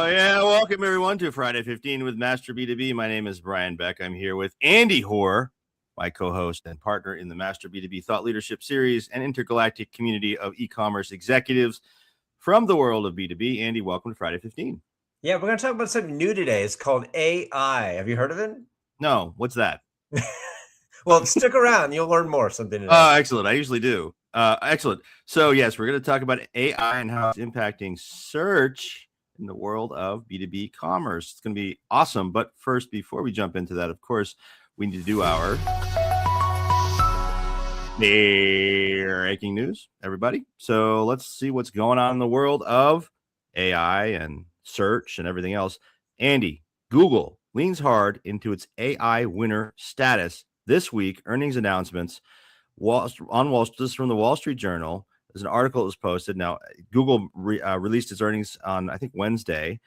Oh, yeah. Welcome, everyone, to Friday 15 with Master B2B. My name is Brian Beck. I'm here with Andy Hoare, my co-host and partner in the Master B2B Thought Leadership Series and intergalactic community of e-commerce executives from the world of B2B. Andy, welcome to Friday 15. Yeah, we're going to talk about something new today. It's called AI. Have you heard of it? No, what's that? Well, stick around. You'll learn more something today. Oh, excellent. I usually do. Excellent. So, yes, we're going to talk about AI and how it's impacting search in the world of B2B commerce. It's going to be awesome. But first, before we jump into that, of course, we need to do our breaking news, everybody. So let's see what's going on in the world of AI and search and everything else. Andy, Google leans hard into its AI winner status this week. Earnings announcements this is from the Wall Street Journal. There's an article that was posted. Now, Google released its earnings on, I think, Wednesday,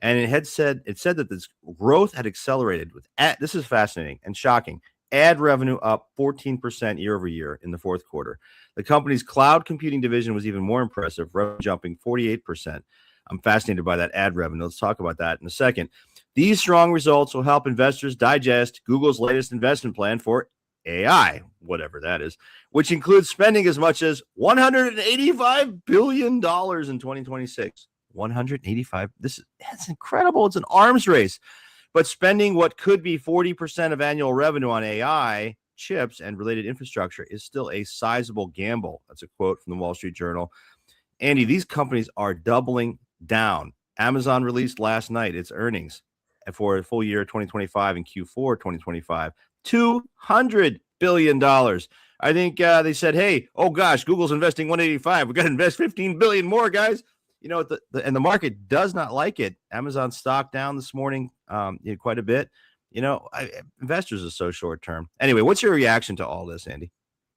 and it said that this growth had accelerated with this is fascinating and shocking. Ad revenue up 14% year over year in the fourth quarter. The company's cloud computing division was even more impressive, revenue jumping 48%. I'm fascinated by that ad revenue. Let's talk about that in a second. These strong results will help investors digest Google's latest investment plan for AI, whatever that is, which includes spending as much as $185 billion in 2026. 185. That's incredible. It's an arms race. But spending what could be 40% of annual revenue on AI chips and related infrastructure is still a sizable gamble. That's a quote from the Wall Street Journal. Andy, these companies are doubling down. Amazon released last night its earnings for a full year 2025 and Q4 2025, $200 billion. I think they said, hey, oh gosh, Google's investing 185. We got to invest 15 billion more, guys. You know, and the market does not like it. Amazon stock down this morning quite a bit. You know, investors are so short term. Anyway, what's your reaction to all this, Andy?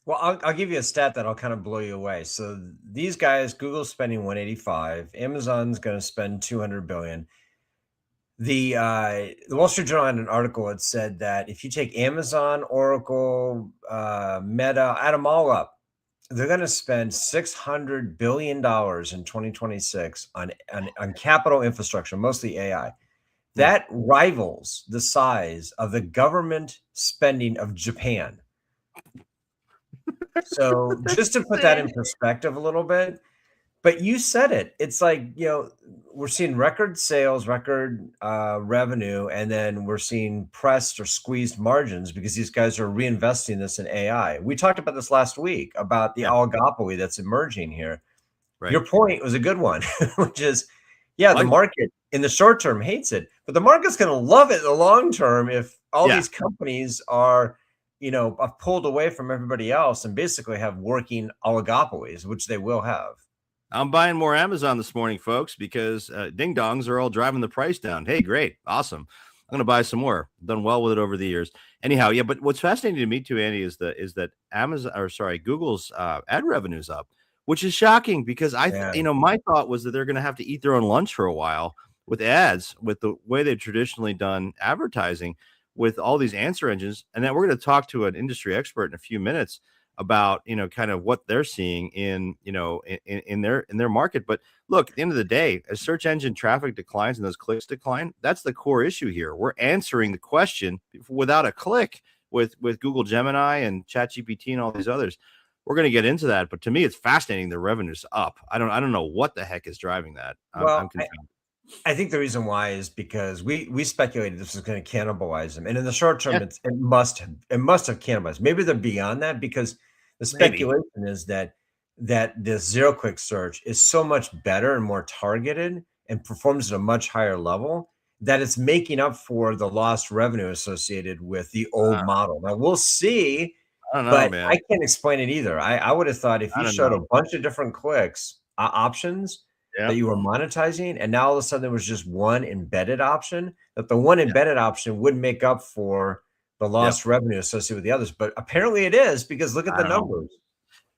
Well, I'll give you a stat that'll kind of blow you away. So these guys, Google's spending 185. Amazon's going to spend 200 billion. The Wall Street Journal had an article that said that if you take Amazon, Oracle, Meta, add them all up, they're going to spend $600 billion in 2026 on capital infrastructure, mostly AI. That rivals the size of the government spending of Japan. So just to put that in perspective a little bit, but you said it. It's like, you know, we're seeing record sales, record revenue, and then we're seeing pressed or squeezed margins because these guys are reinvesting this in AI. We talked about this last week about the oligopoly that's emerging here. Right. Your point was a good one, which is, the market in the short term hates it, but the market's going to love it in the long term if all these companies are, you know, pulled away from everybody else and basically have working oligopolies, which they will have. I'm buying more Amazon this morning, folks, because ding dongs are all driving the price down. Hey, great. Awesome. I'm going to buy some more. Done well with it over the years. Anyhow, but what's fascinating to me too, Andy, is that Google's ad revenue is up, which is shocking because my thought was that they're going to have to eat their own lunch for a while with ads, with the way they've traditionally done advertising with all these answer engines. And then we're going to talk to an industry expert in a few minutes about, you know, kind of what they're seeing in their market. But look, at the end of the day, as search engine traffic declines and those clicks decline, that's the core issue here. We're answering the question without a click with Google Gemini and ChatGPT and all these others. We're going to get into that. But to me, it's fascinating. The revenue's up. I don't know what the heck is driving that. I'm confused. I think the reason why is because we speculated this was going to cannibalize them, and in the short term, it must have cannibalized. Maybe they're beyond that because the speculation is that this zero click search is so much better and more targeted and performs at a much higher level that it's making up for the lost revenue associated with the old model. Now we'll see. I don't know, but man. I can't explain it either. I would have thought if you showed a bunch of different clicks options that you were monetizing, and now all of a sudden there was just one embedded option, that the one embedded option would make up for the lost revenue associated with the others. But apparently it is, because look at the numbers.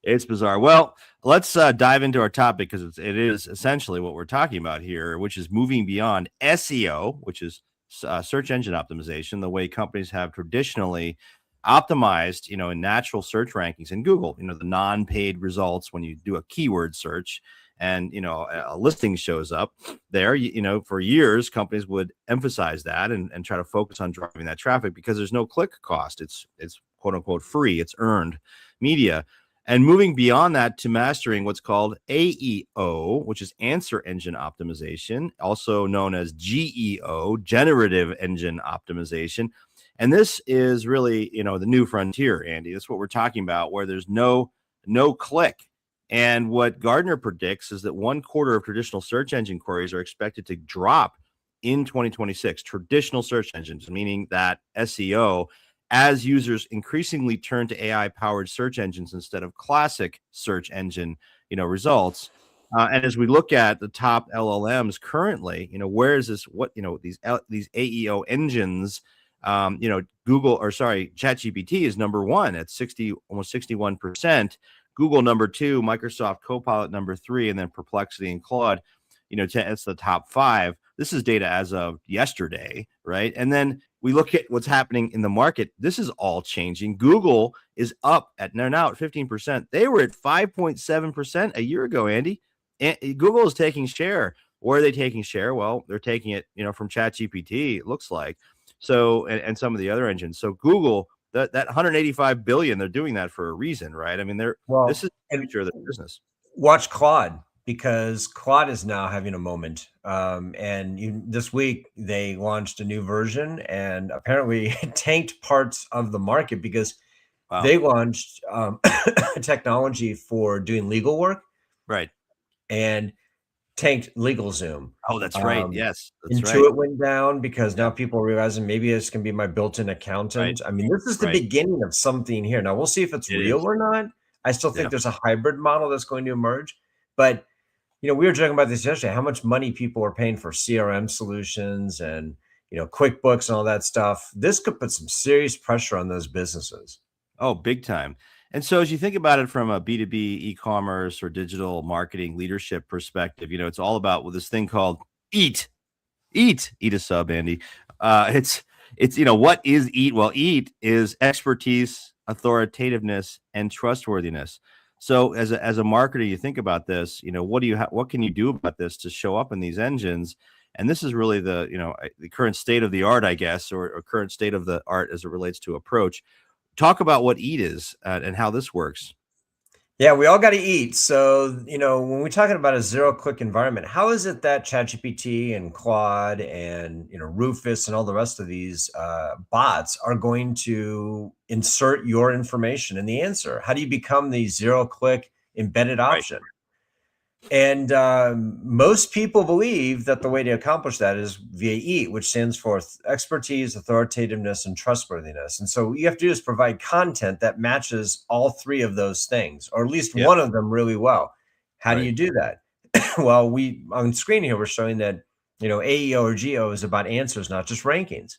It's bizarre. Well, let's dive into our topic, because it is essentially what we're talking about here, which is moving beyond SEO, which is search engine optimization, the way companies have traditionally optimized, in natural search rankings in Google, the non-paid results when you do a keyword search. and a listing shows up there, for years companies would emphasize that and try to focus on driving that traffic because there's no click cost. It's quote unquote free. It's earned media. And moving beyond that to mastering what's called AEO, which is answer engine optimization, also known as GEO, generative engine optimization. And this is really, the new frontier, Andy. That's what we're talking about, where there's no click. And what Gardner predicts is that 1/4 of traditional search engine queries are expected to drop in 2026. Traditional search engines, meaning that SEO, as users increasingly turn to AI-powered search engines instead of classic search engine, results. And as we look at the top LLMs currently, where is this? What these AEO engines? ChatGPT is number one at almost 61%. Google number two, Microsoft Copilot number three, and then Perplexity and Claude. It's the top five. This is data as of yesterday, right? And then we look at what's happening in the market. This is all changing. Google is up they're now at 15%. They were at 5.7% a year ago, Andy. And Google is taking share. Where are they taking share? Well, they're taking it, from ChatGPT, it looks like. So, and some of the other engines. So Google, that 185 billion, they're doing that for a reason, right? I mean, this is the future of the business. Watch Claude, because Claude is now having a moment. This week they launched a new version, and apparently it tanked parts of the market because they launched technology for doing legal work, right? And tanked LegalZoom. Oh, that's right. Yes, that's Intuit right. went down because now people are realizing maybe this can be my built-in accountant. Right. I mean, this is the beginning of something here. Now we'll see if it's real or not. I still think there's a hybrid model that's going to emerge. But we were joking about this yesterday, how much money people are paying for CRM solutions and QuickBooks and all that stuff. This could put some serious pressure on those businesses. Oh, big time. And so as you think about it from a B2B e-commerce or digital marketing leadership perspective, it's all about this thing called eat a sub, Andy. It's what is eat? Well, eat is expertise, authoritativeness, and trustworthiness. So as a marketer, you think about this, what can you do about this to show up in these engines? And this is really the current state of the art, I guess, or current state of the art as it relates to approach. Talk about what eat is and how this works. Yeah, we all got to eat. So, when we're talking about a zero-click environment, how is it that ChatGPT and Claude and, Rufus and all the rest of these bots are going to insert your information in the answer? How do you become the zero-click embedded option? And most people believe that the way to accomplish that is via EAT, which stands for expertise, authoritativeness, and trustworthiness. And so what you have to do is provide content that matches all three of those things, or at least one of them really well. How do you do that? Well, on screen here, we're showing that, AEO or GEO is about answers, not just rankings.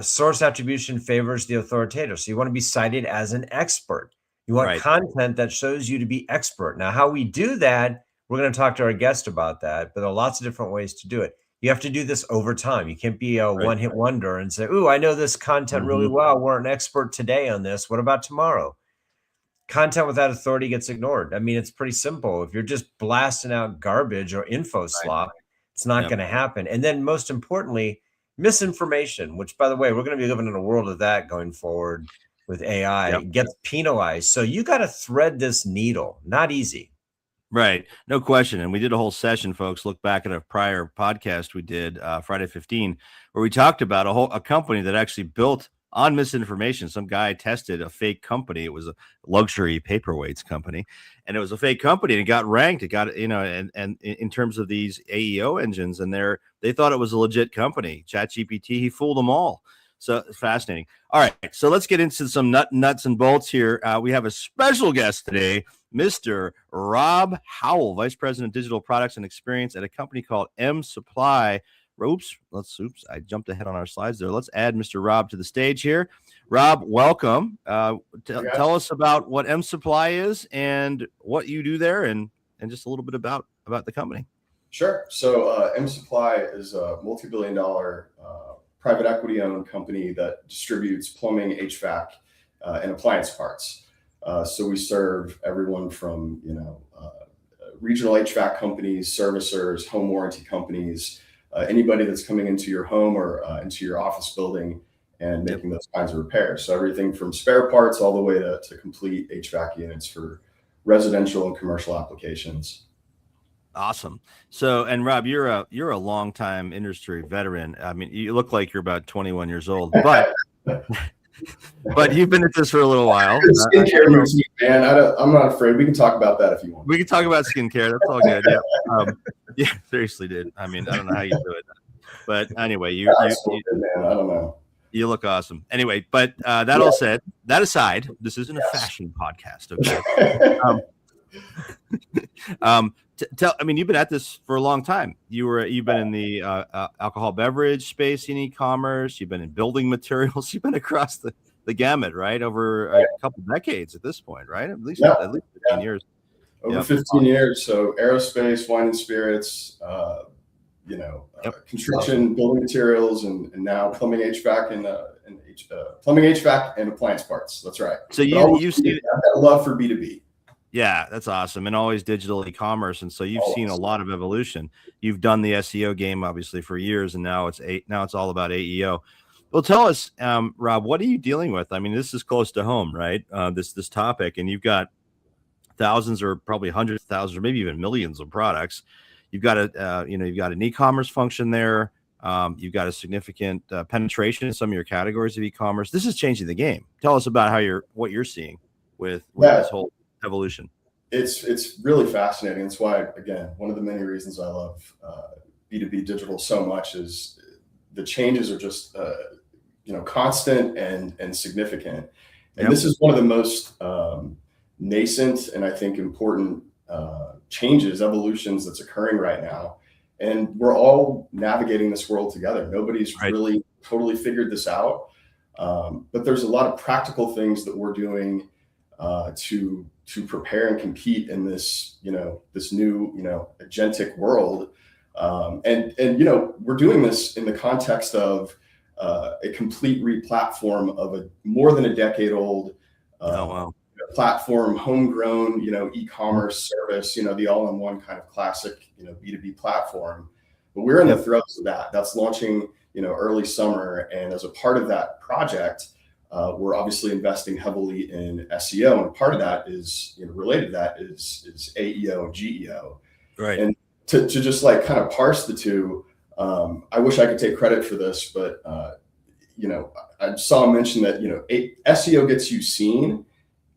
Source attribution favors the authoritative. So you want to be cited as an expert. You want content that shows you to be expert. Now, how we do that, we're going to talk to our guest about that, but there are lots of different ways to do it. You have to do this over time. You can't be a one-hit wonder and say, "Ooh, I know this content really well. We're an expert today on this. What about tomorrow?" Content without authority gets ignored. I mean, it's pretty simple. If you're just blasting out garbage or info slop, it's not going to happen. And then most importantly, misinformation, which, by the way, we're going to be living in a world of that going forward with AI, gets penalized. So you got to thread this needle. Not easy. Right. No question. And we did a whole session, folks. Look back at a prior podcast we did, Friday 15, where we talked about a company that actually built on misinformation. Some guy tested a fake company. It was a luxury paperweights company, and it was a fake company, and it got ranked. It got, and in terms of these AEO engines, and they thought it was a legit company. ChatGPT, he fooled them all. So fascinating. All right, so let's get into some nuts and bolts here. We have a special guest today, Mr. Rob Howell, Vice President of Digital Products and Experience at a company called M Supply. Oops, I jumped ahead on our slides there. Let's add Mr. Rob to the stage here. Rob, welcome. Tell us about what M Supply is and what you do there, and just a little bit about the company. Sure. So M Supply is a multi-billion-dollar private equity-owned company that distributes plumbing, HVAC, and appliance parts. So we serve everyone from regional HVAC companies, servicers, home warranty companies, anybody that's coming into your home or into your office building and making those kinds of repairs. So everything from spare parts all the way to complete HVAC units for residential and commercial applications. Awesome. So, and Rob, you're a longtime industry veteran. I mean, you look like you're about 21 years old, but but you've been at this for a little while. Skincare routine, man. I'm not afraid. We can talk about that if you want. We can talk about skincare. That's all good. Yeah. Yeah. Seriously, dude. I mean, I don't know how you do it, but anyway, man, I don't know. You look awesome. Anyway, but that all said, that aside, this isn't a fashion podcast. Okay. I mean, you've been at this for a long time. You've been in the alcohol beverage space in e-commerce. You've been in building materials. You've been across the gamut, right? Over a couple decades at this point, right? At least 15 years. Over 15 years. So aerospace, wine and spirits, construction, building materials, and now plumbing HVAC and appliance parts. That's right. So you've seen that love for B2B. Yeah, that's awesome. And always digital e-commerce. And so you've seen a lot of evolution. You've done the SEO game obviously for years, and now it's all about AEO. Well, tell us, Rob, what are you dealing with? I mean, this is close to home, right? This topic, and you've got thousands or probably hundreds of thousands or maybe even millions of products. You've got you've got an e-commerce function there. You've got a significant penetration in some of your categories of e-commerce. This is changing the game. Tell us about what you're seeing with this whole evolution. It's really fascinating. That's why, again, one of the many reasons I love B2B digital so much is the changes are just constant and significant. And this is one of the most nascent and I think important changes, evolutions that's occurring right now. And we're all navigating this world together. Nobody's really totally figured this out. But there's a lot of practical things that we're doing to prepare and compete in this, this new, agentic world. And we're doing this in the context of a complete re-platform of a more than a decade old platform, homegrown, e-commerce service, the all-in-one kind of classic, B2B platform. But we're in the throes of that. That's launching, early summer. And as a part of that project, we're obviously investing heavily in SEO, and part of that is related to that is AEO and GEO. Right. And to just like kind of parse the two, I wish I could take credit for this, but I saw him mention that SEO gets you seen,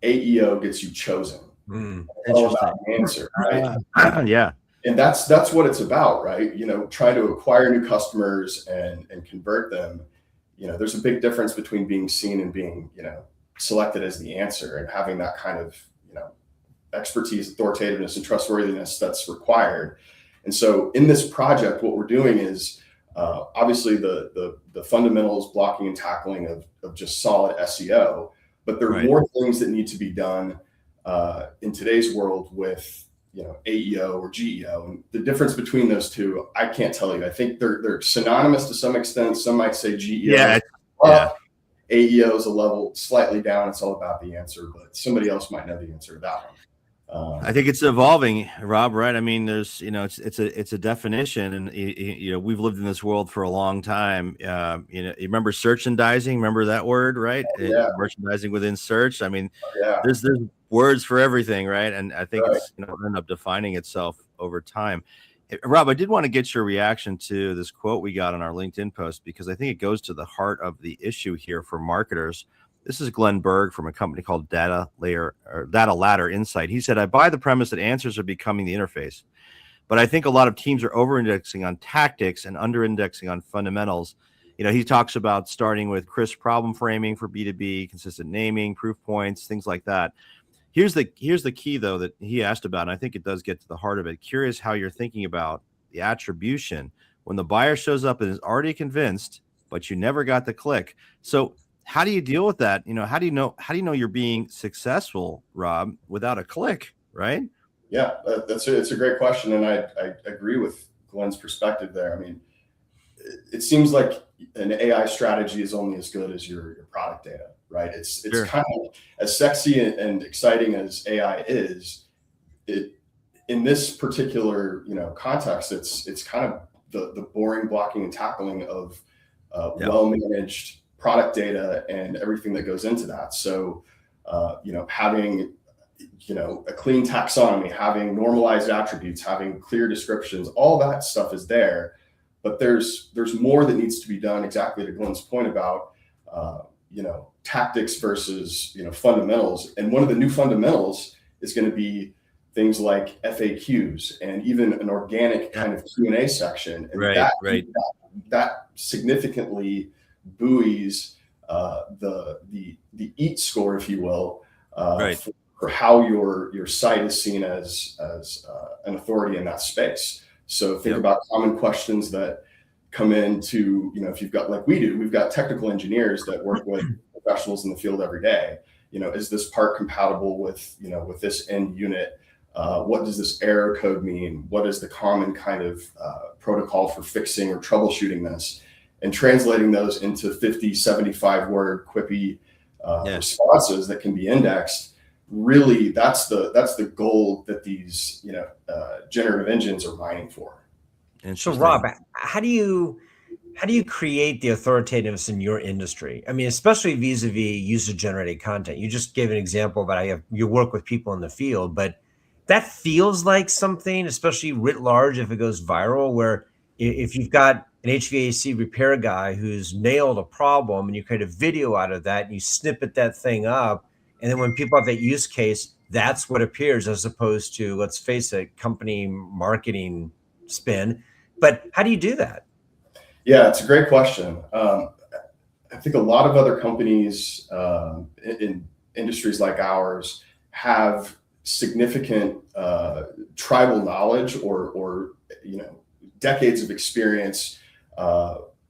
AEO gets you chosen. It's all about the answer, right? Yeah. And that's what it's about, right? Trying to acquire new customers and convert them. There's a big difference between being seen and being, selected as the answer, and having that kind of, expertise, authoritativeness, and trustworthiness that's required. And so in this project, what we're doing is obviously the fundamentals, blocking and tackling of just solid SEO, but there are more things that need to be done in today's world with, AEO or GEO. And the difference between those two, I can't tell you. I think they're synonymous to some extent. Some might say GEO. AEO is a level slightly down. It's all about the answer, but somebody else might know the answer to that one. I think it's evolving, Rob, right? I mean, there's, it's a definition, and we've lived in this world for a long time. You remember merchandising? Remember that word, right? Merchandising within search. I mean, there's words for everything, right? And I think it's end up defining itself over time. Rob, I did want to get your reaction to this quote we got on our LinkedIn post, because I think it goes to the heart of the issue here for marketers. This is Glenn Berg from a company called Data Ladder Insight. He said, "I buy the premise that answers are becoming the interface, but I think a lot of teams are over-indexing on tactics and under-indexing on fundamentals." He talks about starting with crisp problem framing for B2B, consistent naming, proof points, things like that. Here's the key, though, that he asked about, and I think it does get to the heart of it. Curious how you're thinking about the attribution when the buyer shows up and is already convinced, but you never got the click. So how do you deal with that? How do you know you're being successful, Rob, without a click, right? Yeah, it's a great question, and I agree with Glenn's perspective there. I mean, it seems like an AI strategy is only as good as your product data, right? It's kind of as sexy and exciting as AI is. in this particular, context, it's kind of the boring blocking and tackling of well-managed product data and everything that goes into that. So, having, a clean taxonomy, having normalized attributes, having clear descriptions, all that stuff is there. But there's more that needs to be done, exactly to Glenn's point about, tactics versus, fundamentals. And one of the new fundamentals is going to be things like FAQs and even an organic kind of Q&A section. And that significantly buoys the EAT score, if you will, for how your site is seen as an authority in that space. So think about common questions that come into, if you've got, like we do, we've got technical engineers that work with professionals in the field every day. Is this part compatible with, with this end unit? What does this error code mean? What is the common kind of protocol for fixing or troubleshooting this? And translating those into 50, 75 word quippy responses that can be indexed. Really, that's the goal that these generative engines are mining for. So Rob, how do you create the authoritativeness in your industry? I mean, especially vis-a-vis user-generated content. You just gave an example about you work with people in the field, but that feels like something, especially writ large, if it goes viral, where if you've got an HVAC repair guy who's nailed a problem and you create a video out of that and you snippet that thing up, and then when people have that use case, that's what appears, as opposed to, let's face it, company marketing spin. But how do you do that? Yeah, it's a great question. I think a lot of other companies in industries like ours have significant tribal knowledge or decades of experience.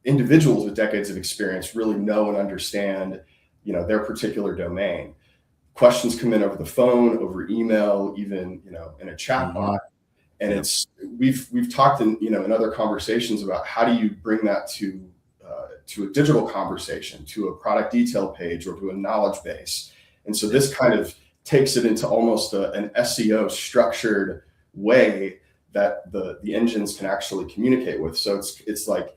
Individuals with decades of experience really know and understand their particular domain. Questions come in over the phone, over email, even in a chat bot. And we've talked in other conversations about how do you bring that to a digital conversation, to a product detail page, or to a knowledge base. And so this kind of takes it into almost an SEO structured way that the engines can actually communicate with. So it's like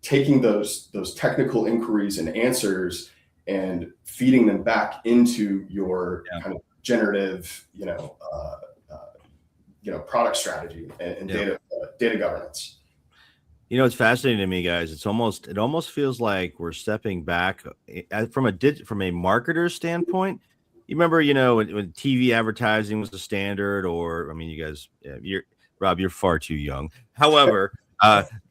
taking those technical inquiries and answers and feeding them back into your kind of generative, product strategy and data governance. It's fascinating to me, guys. It almost feels like we're stepping back from a marketer's standpoint. You remember, when TV advertising was the standard, or, I mean, you guys, Rob, you're far too young. However,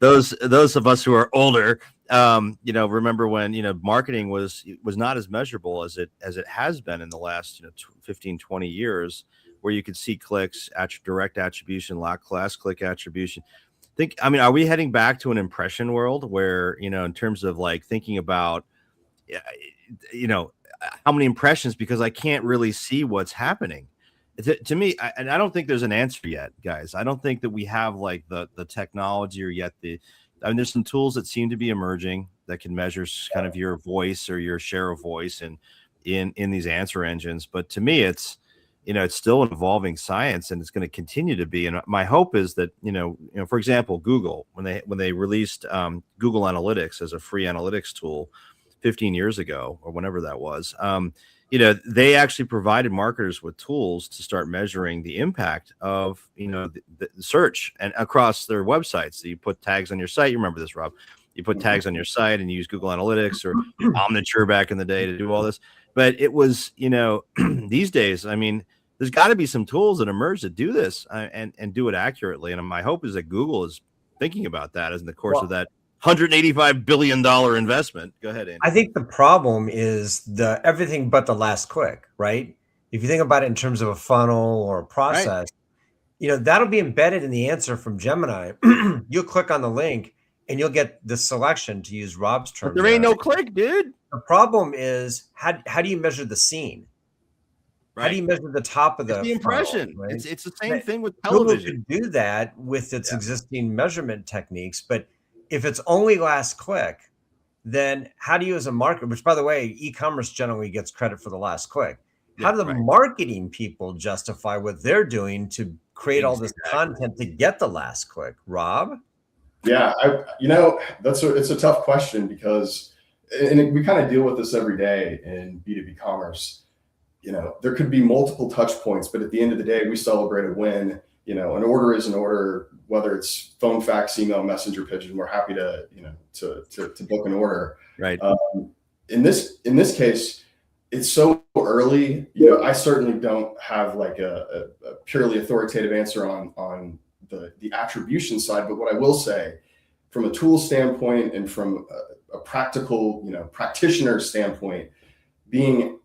those of us who are older, remember when, marketing was not as measurable as it has been in the last, 15, 20 years, where you could see clicks, direct attribution, last click attribution. Are we heading back to an impression world where, in terms of like thinking about, how many impressions, because I can't really see what's happening to me. I don't think there's an answer yet, guys. I don't think that we have like the technology or yet there's some tools that seem to be emerging that can measure kind of your voice or your share of voice in these answer engines. But to me, it's still an evolving science, and it's going to continue to be. And my hope is that, for example, Google, when they released Google Analytics as a free analytics tool 15 years ago, or whenever that was, they actually provided marketers with tools to start measuring the impact of, the search and across their websites. So you put tags on your site. You remember this, Rob? You put tags on your site and you use Google Analytics or Omniture back in the day to do all this. But it was, these days, there's got to be some tools that emerge that do this and do it accurately. And my hope is that Google is thinking about that as in the course of that $185 billion investment. Go ahead, Andy. I think the problem is everything but the last click, right? If you think about it in terms of a funnel or a process, that'll be embedded in the answer from Gemini. You'll click on the link and you'll get the selection, to use Rob's term. But there ain't no click, dude. The problem is how do you measure the scene? Right. How do you measure the top of the impression? Funnel, right? It's the same thing with television. Google could do that with its existing measurement techniques, but if it's only last click, then how do you, as a marketer, which by the way, e-commerce generally gets credit for the last click. How do the marketing people justify what they're doing to create all this content to get the last click? Rob? Yeah, it's a tough question because, and we kind of deal with this every day in B2B commerce. There could be multiple touch points, but at the end of the day, we celebrate a win. An order is an order, whether it's phone, fax, email, messenger, pigeon. We're happy to book an order. Right. In this case, it's so early. I certainly don't have like a purely authoritative answer on the attribution side, but what I will say from a tool standpoint and from a practical, practitioner standpoint, being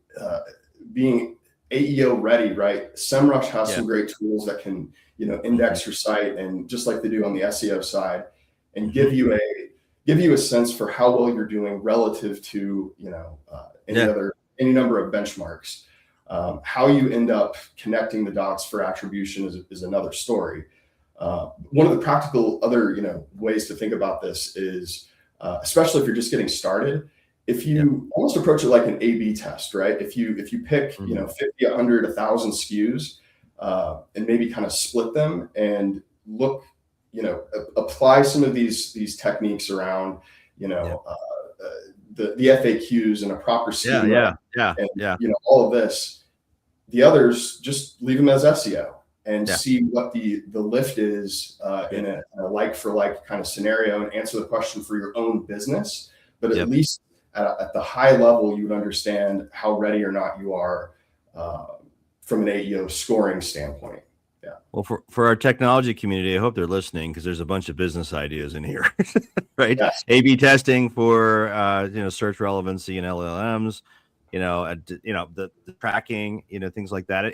AEO ready, right? SEMrush has some great tools that can, index your site, and just like they do on the SEO side, and give you a sense for how well you're doing relative to, any number of benchmarks. How you end up connecting the dots for attribution is another story. One of the practical other, ways to think about this is, especially if you're just getting started, if you almost approach it like an A/B test, right? If you pick, 50, 100, 1,000 SKUs, and maybe kind of split them and look, apply some of these techniques around, the FAQs and a proper schema, and all of this. The others, just leave them as SEO and see what the lift is in a like for like kind of scenario, and answer the question for your own business. But at least at the high level, you would understand how ready or not you are from an AEO scoring standpoint. Yeah. Well, for our technology community, I hope they're listening, because there's a bunch of business ideas in here, right? Yes. A/B testing for search relevancy and LLMs, the tracking, things like that.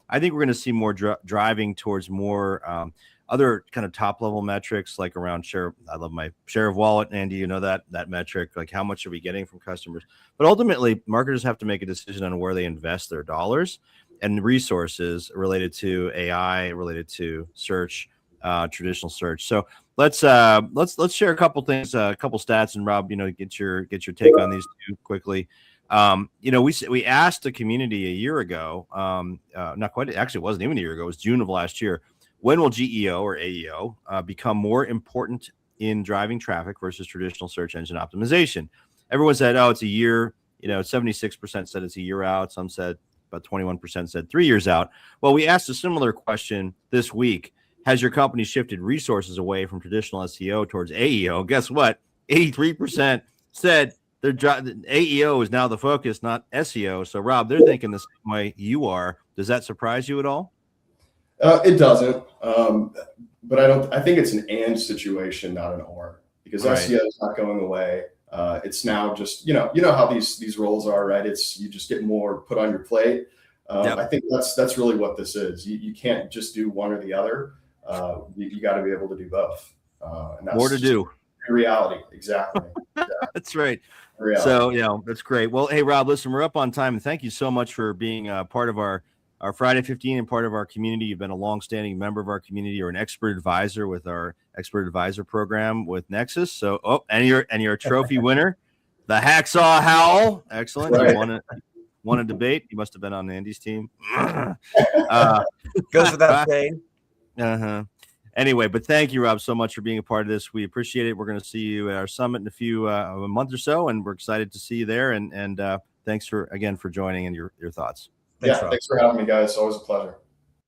I think we're gonna see more driving towards more other kind of top level metrics, like around share. I love my share of wallet, Andy. That metric, like how much are we getting from customers? But ultimately, marketers have to make a decision on where they invest their dollars and resources related to AI, related to search, traditional search. So let's share a couple things, a couple stats, and Rob, get your take on these two quickly. We asked the community a year ago, not quite, actually it wasn't even a year ago, it was June of last year. When will GEO or AEO become more important in driving traffic versus traditional search engine optimization? Everyone said, oh, it's a year. 76% said it's a year out. Some said, about 21% said 3 years out. Well, we asked a similar question this week. Has your company shifted resources away from traditional SEO towards AEO? Guess what? 83% said their AEO is now the focus, not SEO. So, Rob, they're thinking the same way you are. Does that surprise you at all? It doesn't, but I think it's an and situation, not an or, because SEO is not going away. It's now just, how these roles are, right? You just get more put on your plate. I think that's really what this is. You can't just do one or the other. You got to be able to do both. And that's more to do. Reality. Exactly. Yeah. That's right. Reality. So, that's great. Well, hey, Rob, listen, we're up on time, and thank you so much for being part of our Friday 15 and part of our community. You've been a longstanding member of our community, or an expert advisor with our expert advisor program with Nexus. So, and you're a trophy winner, the Hacksaw Howl. Excellent. Right. You won a debate. You must have been on Andy's team. Goes without saying. Anyway, but thank you, Rob, so much for being a part of this. We appreciate it. We're going to see you at our summit in a month or so, and we're excited to see you there. And thanks again for joining and your thoughts. Thanks for having me, guys. Always a pleasure.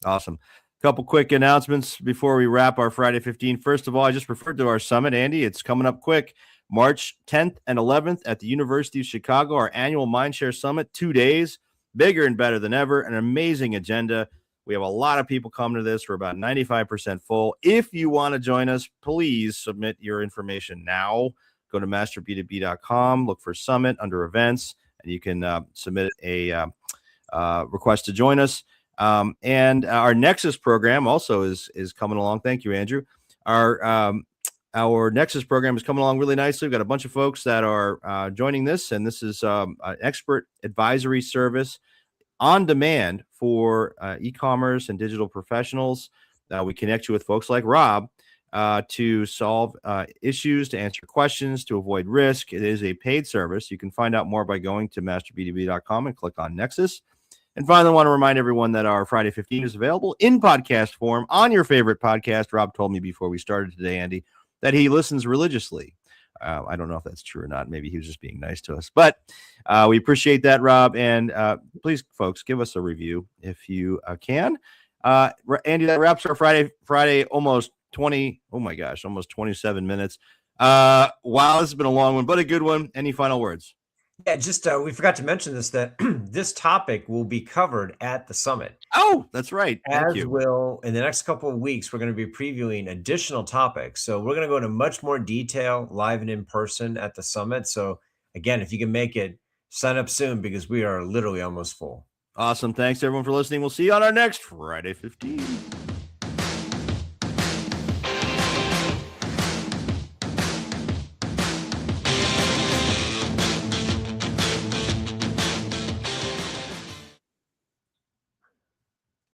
Awesome. Couple quick announcements before we wrap our Friday 15. First of all, I just referred to our summit, Andy. It's coming up quick. March 10th and 11th at the University of Chicago, our annual Mindshare Summit, 2 days, bigger and better than ever, an amazing agenda. We have a lot of people coming to this. We're about 95% full. If you want to join us, please submit your information now. Go to masterb2b.com, look for Summit under events, and you can submit a request to join us. And our Nexus program also is coming along. Thank you, Andrew. Our Nexus program is coming along really nicely. We've got a bunch of folks that are joining this, and this is an expert advisory service on demand for e-commerce and digital professionals. We connect you with folks like Rob to solve issues, to answer questions, to avoid risk. It is a paid service. You can find out more by going to masterb2b.com and click on Nexus. And finally, I want to remind everyone that our Friday 15 is available in podcast form on your favorite podcast. Rob told me before we started today, Andy, that he listens religiously. I don't know if that's true or not. Maybe he was just being nice to us, but we appreciate that, Rob. And please, folks, give us a review if you can. Andy, that wraps our Friday almost 20. Oh my gosh, almost 27 minutes. Wow, this has been a long one, but a good one. Any final words? Yeah, just we forgot to mention this, that this topic will be covered at the summit. Oh, that's right. Thank you. Will, in the next couple of weeks, we're going to be previewing additional topics. So we're going to go into much more detail live and in person at the summit. So again, if you can make it, sign up soon because we are literally almost full. Awesome. Thanks everyone for listening. We'll see you on our next Friday 15.